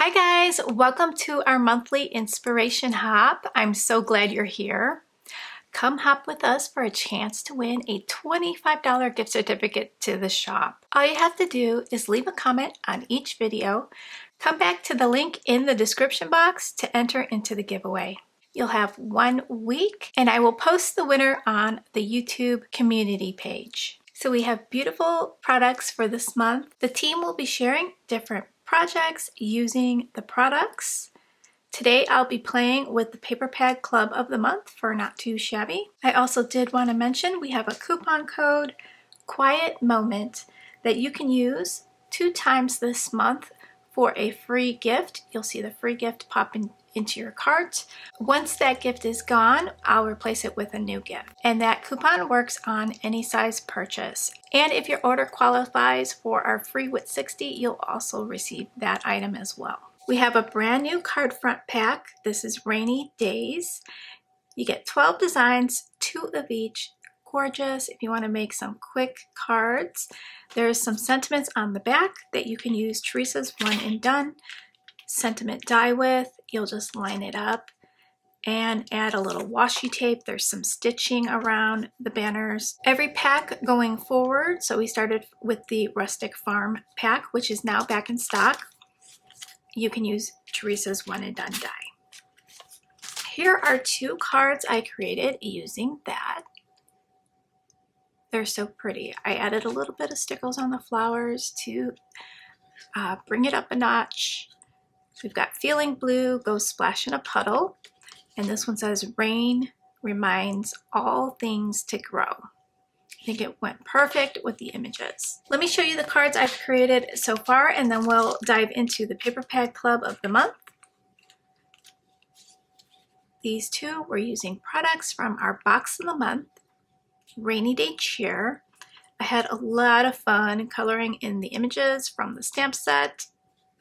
Hi guys, welcome to our monthly inspiration hop. I'm so glad you're here. Come hop with us for a chance to win a $25 gift certificate to the shop. All you have to do is leave a comment on each video, come back to the link in the description box to enter into the giveaway. You'll have 1 week and I will post the winner on the YouTube community page. So we have beautiful products for this month. The team will be sharing different projects using the products. Today I'll be playing with the Paper Pad Club of the Month for Not Too Shabby. I also did want to mention we have a coupon code, Quiet Moment, that you can use 2 times this month for a free gift. You'll see the free gift pop into your cart. Once that gift is gone, I'll replace it with a new gift. And that coupon works on any size purchase. And if your order qualifies for our free with 60, you'll also receive that item as well. We have a brand new card front pack. This is Rainy Days. You get 12 designs, 2 of each. Gorgeous if you want to make some quick cards. There's some sentiments on the back that you can use Teresa's One and Done sentiment die with. You'll just line it up and add a little washi tape. There's some stitching around the banners. Every pack going forward, so we started with the Rustic Farm pack, which is now back in stock. You can use Teresa's One and Done die. Here are 2 cards I created using that. They're so pretty. I added a little bit of stickles on the flowers to bring it up a notch. We've got Feeling Blue, Go Splash in a Puddle. And this one says, Rain reminds all things to grow. I think it went perfect with the images. Let me show you the cards I've created so far, and then we'll dive into the Paper Pad Club of the Month. These 2, we're using products from our Box of the Month, Rainy Day Cheer. I had a lot of fun coloring in the images from the stamp set.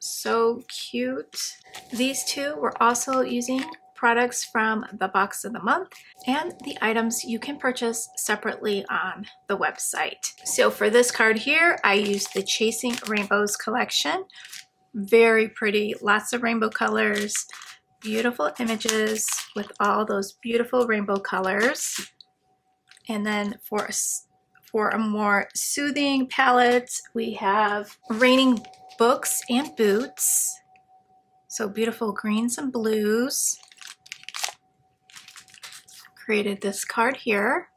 So cute. These 2, we're also using products from the Box of the Month and the items you can purchase separately on the website. So for this card here, I used the Chasing Rainbows collection. Very pretty, lots of rainbow colors, beautiful images with all those beautiful rainbow colors. And then for a more soothing palette, we have Raining Books and Boots. So beautiful greens and blues. Created this card here.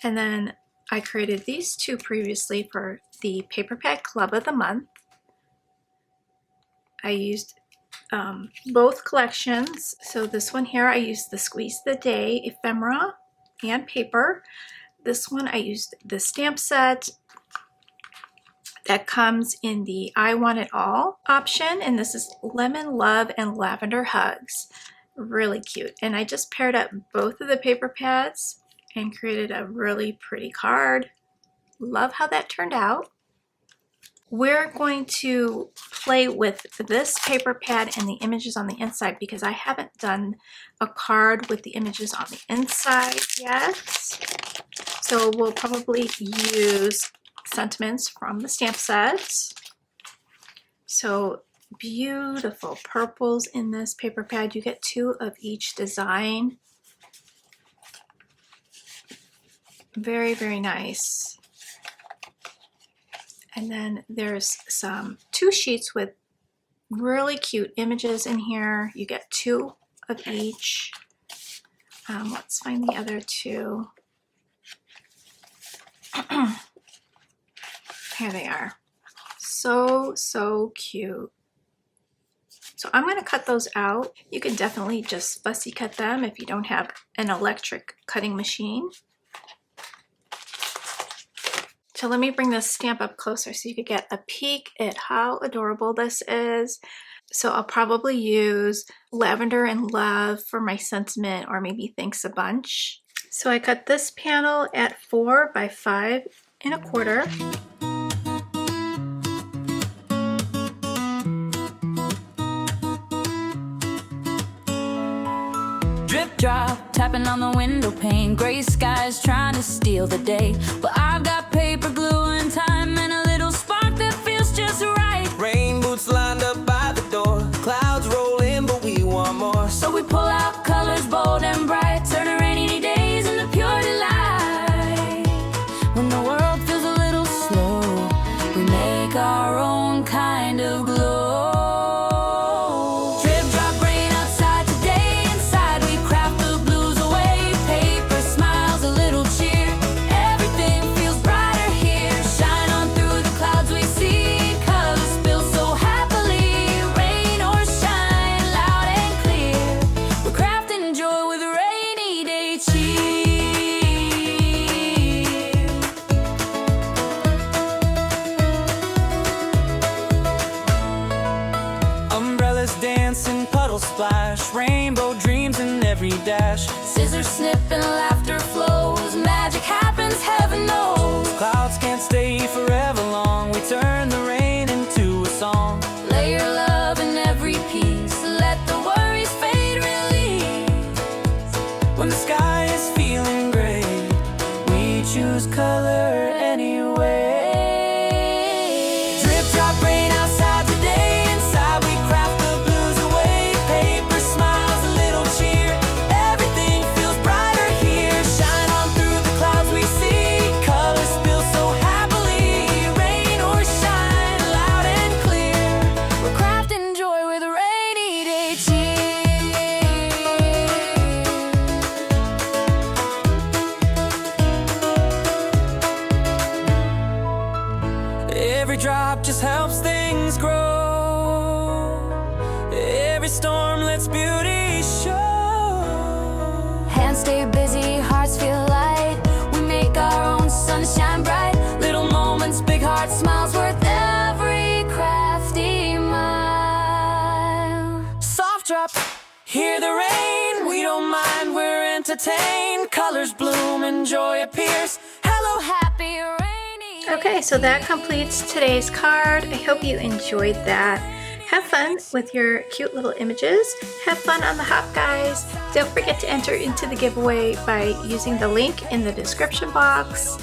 And then I created these 2 previously for the Paper Pad Club of the Month. I used both collections. So this one here, I used the Squeeze the Day ephemera and paper. This one I used the stamp set that comes in the I Want It All option, and this is Lemon Love and Lavender Hugs. Really cute. And I just paired up both of the paper pads and created a really pretty card. Love how that turned out. We're going to play with this paper pad and the images on the inside because I haven't done a card with the images on the inside yet. So we'll probably use sentiments from the stamp set. So beautiful purples in this paper pad. You get 2 of each design. Very, very nice. And then there's 2 sheets with really cute images in here. You get 2 of each. Let's find the other 2. Here they are. So cute. So I'm going to cut those out. You can definitely just fussy cut them if you don't have an electric cutting machine. So let me bring this stamp up closer so you could get a peek at how adorable this is. So I'll probably use Lavender and Love for my sentiment, or maybe Thanks a Bunch. So I cut this panel at 4 by 5 1/4. Drip drop, tapping on the window pane. Gray skies trying to steal the day. But I've got paper glue and time and a little spark that feels boots lined up by the door. Clouds roll in, but we want more. So we pull out colors bold and bright, turning rainy days into pure delight. When the world feels a little slow, we make our own kind of glow. Drip drop rain outside today, inside we craft the blues away. Paper smiles, a little cheer, everything feels brighter here. Shine on through the clouds we see, colors spill so happily. Rain or shine, loud and clear, we're crafting joy with rainy day cheer. Umbrellas dancing, puddles splash, rainbow dreams in every dash. Scissors snip and laughter flows, magic happens, heaven knows. Clouds can't stay forever long, we turn the rain into a song. Lay your love in every piece, let the worries fade, release. When the sky is feeling gray, we choose color anyway. Drip drop rain outside today, inside we craft the blues away. Paper smiles, a little cheer, everything feels brighter here. Shine on through the clouds we see, colors spill so happily. Rain or shine, loud and clear, We're crafting joy with rainy day cheer. every drop just helps things grow. Every storm lets beauty show. Hands stay busy, hearts feel light, we make our own sunshine bright. Little moments, big heart smiles, worth every crafty mile. Soft drop, hear the rain, we don't mind, we're entertained. Colors bloom and joy appears. Hello, happy rainy. Okay, so that completes today's card. I hope you enjoyed that. Have fun with your cute little images. Have fun on the hop, guys. Don't forget to enter into the giveaway by using the link in the description box.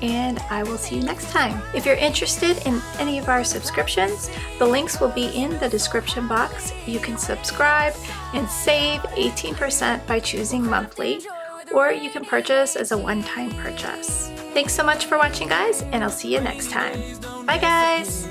And I will see you next time. If you're interested in any of our subscriptions, the links will be in the description box. You can subscribe and save 18% by choosing monthly, or you can purchase as a one-time purchase. Thanks so much for watching, guys, and I'll see you next time. Bye, guys.